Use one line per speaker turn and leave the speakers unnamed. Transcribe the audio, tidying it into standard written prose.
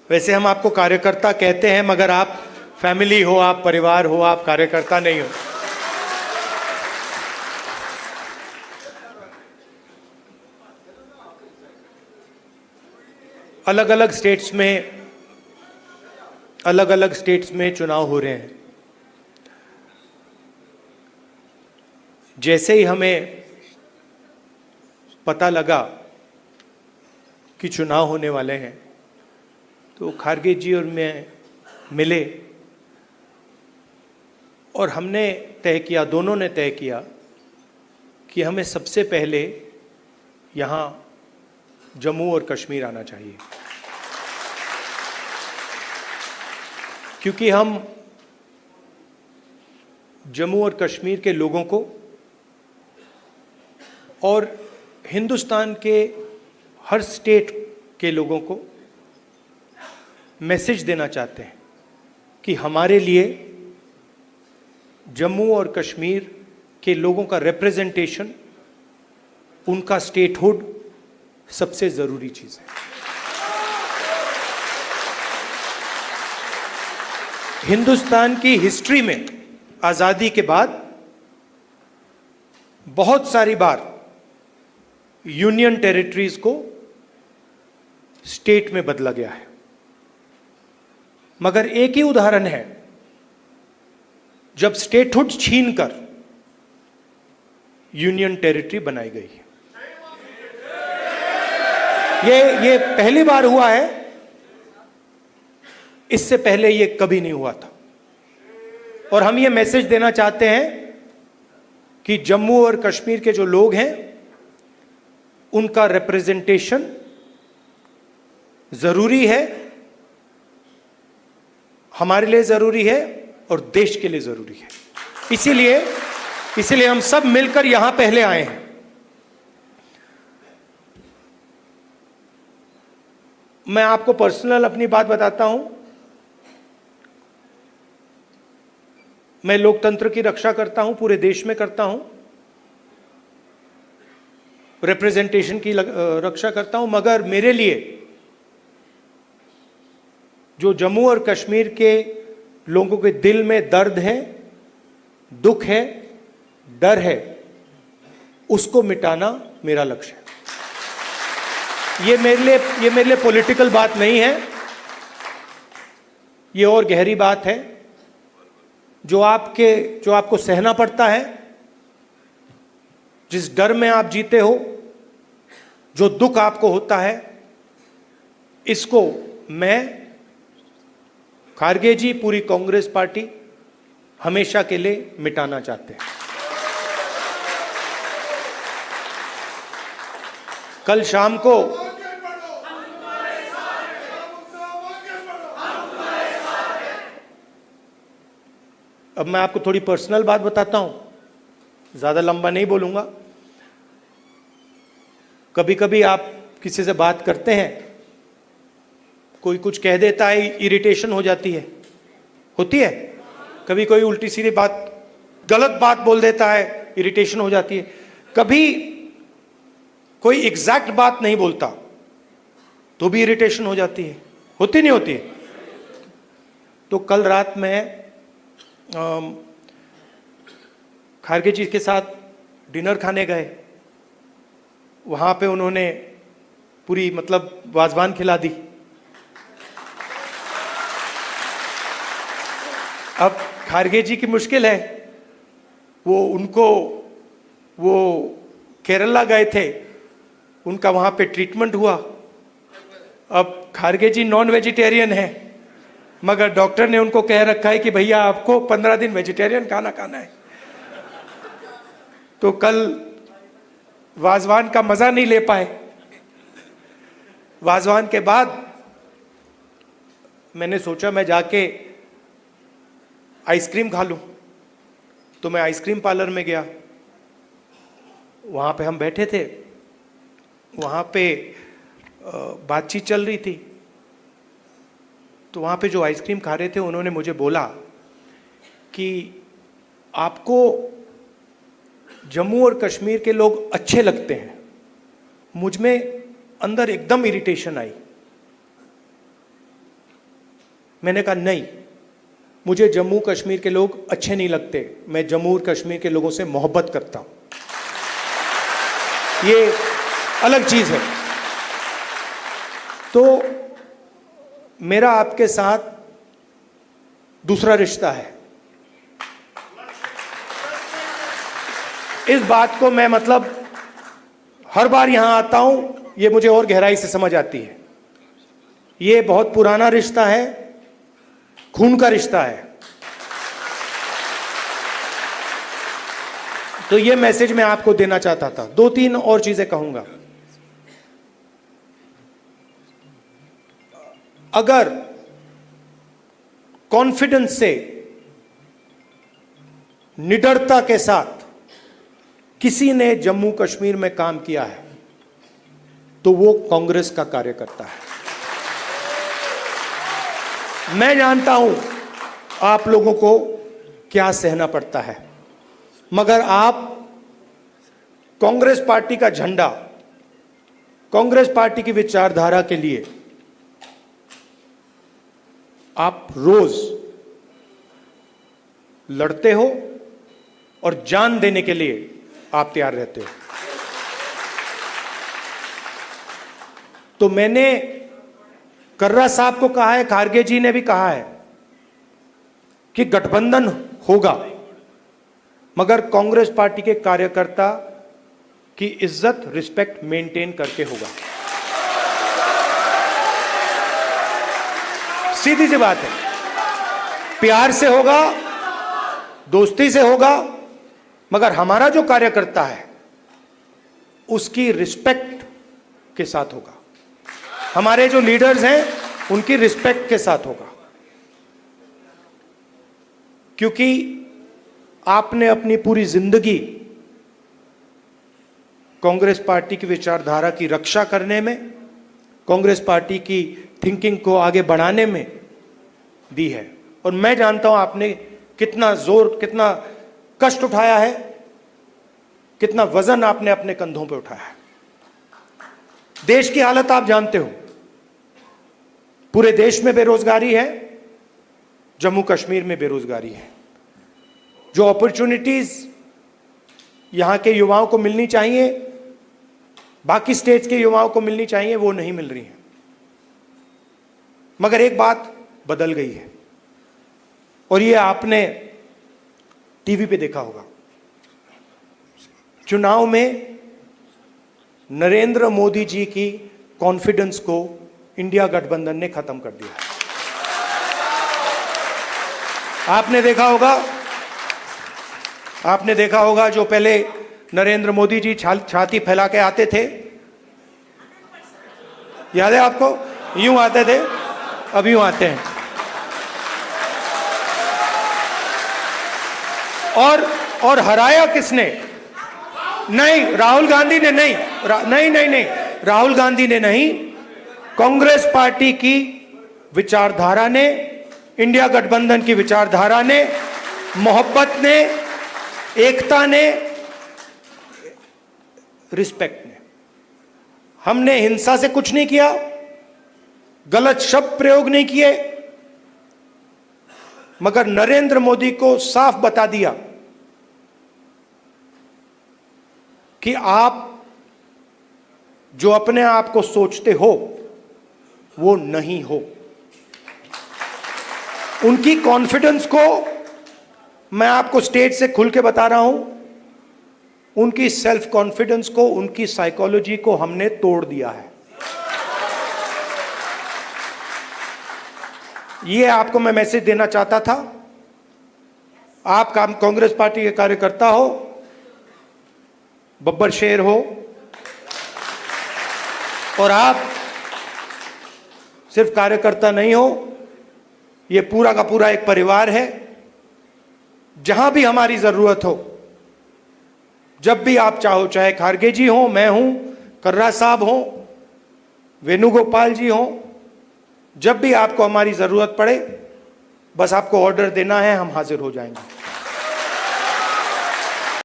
वैसे हम आपको कार्यकर्ता कहते हैं, मगर आप फैमिली हो, आप परिवार हो, आप कार्यकर्ता नहीं हो। अलग अलग स्टेट्स में चुनाव हो रहे हैं। जैसे ही हमें पता लगा कि चुनाव होने वाले हैं, तो खारगे जी और मैं मिले और हमने तय किया, दोनों ने तय किया कि हमें सबसे पहले यहाँ जम्मू और कश्मीर आना चाहिए, क्योंकि हम जम्मू और कश्मीर के लोगों को और हिंदुस्तान के हर स्टेट के लोगों को मैसेज देना चाहते हैं कि हमारे लिए जम्मू और कश्मीर के लोगों का रिप्रेजेंटेशन, उनका स्टेटहुड सबसे ज़रूरी चीज़ है। हिंदुस्तान की हिस्ट्री में आज़ादी के बाद बहुत सारी बार यूनियन टेरिटरीज को स्टेट में बदला गया है, मगर एक ही उदाहरण है जब स्टेटहुड छीनकर यूनियन टेरिटरी बनाई गई है। ये पहली बार हुआ है, इससे पहले ये कभी नहीं हुआ था। और हम ये मैसेज देना चाहते हैं कि जम्मू और कश्मीर के जो लोग हैं, उनका रिप्रेजेंटेशन जरूरी है, हमारे लिए जरूरी है और देश के लिए जरूरी है। इसीलिए हम सब मिलकर यहां पहले आए हैं। मैं आपको पर्सनल अपनी बात बताता हूं। मैं लोकतंत्र की रक्षा करता हूं, पूरे देश में करता हूं, रिप्रेजेंटेशन की रक्षा करता हूं, मगर मेरे लिए जो जम्मू और कश्मीर के लोगों के दिल में दर्द है, दुख है, डर है, उसको मिटाना मेरा लक्ष्य है। ये मेरे लिए पॉलिटिकल बात नहीं है, ये और गहरी बात है जो आपको सहना पड़ता है, जिस डर में आप जीते हो, जो दुख आपको होता है, इसको मैं, खारगे जी, पूरी कांग्रेस पार्टी हमेशा के लिए मिटाना चाहते हैं। कल शाम को अब मैं आपको थोड़ी पर्सनल बात बताता हूं, ज्यादा लंबा नहीं बोलूंगा। कभी कभी आप किसी से बात करते हैं, कोई कुछ कह देता है, इरिटेशन हो जाती है, होती है। कभी कोई उल्टी सीधी बात, गलत बात बोल देता है, इरिटेशन हो जाती है। कभी कोई एग्जैक्ट बात नहीं बोलता तो भी इरिटेशन हो जाती है, होती नहीं होती है। तो कल रात में खारगे जी के साथ डिनर खाने गए, वहां पे उन्होंने पूरी वाजवान खिला दी। अब खारगे जी की मुश्किल है, वो केरला गए थे, उनका वहां पे ट्रीटमेंट हुआ। अब खारगे जी नॉन वेजिटेरियन है, मगर डॉक्टर ने उनको कह रखा है कि भैया आपको 15 दिन वेजिटेरियन खाना खाना है। तो कल वाजवान का मजा नहीं ले पाए। वाजवान के बाद मैंने सोचा मैं जाके आइसक्रीम खा लूं, तो मैं आइसक्रीम पार्लर में गया। वहां पे हम बैठे थे, वहां पे बातचीत चल रही थी। तो वहाँ पे जो आइसक्रीम खा रहे थे, उन्होंने मुझे बोला कि आपको जम्मू और कश्मीर के लोग अच्छे लगते हैं। मुझ में अंदर एकदम इरिटेशन आई। मैंने कहा नहीं, मुझे जम्मू कश्मीर के लोग अच्छे नहीं लगते, मैं जम्मू कश्मीर के लोगों से मोहब्बत करता हूं, ये अलग चीज है। तो मेरा आपके साथ दूसरा रिश्ता है। इस बात को मैं मतलब हर बार यहां आता हूं, ये मुझे और गहराई से समझ आती है। ये बहुत पुराना रिश्ता है, खून का रिश्ता है। तो ये मैसेज मैं आपको देना चाहता था। 2-3 और चीजें कहूंगा। अगर कॉन्फिडेंस से, निडरता के साथ किसी ने जम्मू कश्मीर में काम किया है तो वो कांग्रेस का कार्यकर्ता है। मैं जानता हूं आप लोगों को क्या सहना पड़ता है, मगर आप कांग्रेस पार्टी का झंडा, कांग्रेस पार्टी की विचारधारा के लिए आप रोज लड़ते हो और जान देने के लिए आप तैयार रहते हो। तो मैंने कर्रा साहब को कहा है, खारगे जी ने भी कहा है कि गठबंधन होगा, मगर कांग्रेस पार्टी के कार्यकर्ता की इज्जत, रिस्पेक्ट मेंटेन करके होगा। सीधी सी बात है, प्यार से होगा, दोस्ती से होगा, मगर हमारा जो कार्यकर्ता है उसकी रिस्पेक्ट के साथ होगा। हमारे जो लीडर्स हैं उनकी रिस्पेक्ट के साथ होगा, क्योंकि आपने अपनी पूरी जिंदगी कांग्रेस पार्टी की विचारधारा की रक्षा करने में, कांग्रेस पार्टी की थिंकिंग को आगे बढ़ाने में दी है। और मैं जानता हूं आपने कितना जोर, कितना कष्ट उठाया है, कितना वजन आपने अपने कंधों पे उठाया है। देश की हालत आप जानते हो, पूरे देश में बेरोजगारी है, जम्मू कश्मीर में बेरोजगारी है। जो अपॉर्चुनिटीज यहां के युवाओं को मिलनी चाहिए, बाकी स्टेट्स के युवाओं को मिलनी चाहिए, वो नहीं मिल रही है। मगर एक बात बदल गई है, और ये आपने टीवी पे देखा होगा। चुनाव में नरेंद्र मोदी जी की कॉन्फिडेंस को इंडिया गठबंधन ने खत्म कर दिया। आपने देखा होगा जो पहले नरेंद्र मोदी जी छाती फैला के आते थे, याद है आपको? यूं आते थे, अब यूं आते हैं। और हराया किसने? नहीं, राहुल गांधी ने नहीं, नहीं, राहुल गांधी ने नहीं, कांग्रेस पार्टी की विचारधारा ने, इंडिया गठबंधन की विचारधारा ने, मोहब्बत ने, एकता ने, रिस्पेक्ट ने। हमने हिंसा से कुछ नहीं किया, गलत शब्द प्रयोग नहीं किए, मगर नरेंद्र मोदी को साफ बता दिया कि आप जो अपने आप को सोचते हो वो नहीं हो। उनकी कॉन्फिडेंस को मैं आपको स्टेज से खुल के बता रहा हूं, उनकी सेल्फ कॉन्फिडेंस को, उनकी साइकोलॉजी को हमने तोड़ दिया है। ये आपको मैं मैसेज देना चाहता था। आप कांग्रेस पार्टी के कार्यकर्ता हो, बब्बर शेर हो, और आप सिर्फ कार्यकर्ता नहीं हो, ये पूरा का पूरा एक परिवार है। जहां भी हमारी जरूरत हो, जब भी आप चाहो, चाहे खारगे जी हो, मैं हूं, कर्रा साहब हो, वेणुगोपाल जी हो, जब भी आपको हमारी जरूरत पड़े, बस आपको ऑर्डर देना है, हम हाजिर हो जाएंगे।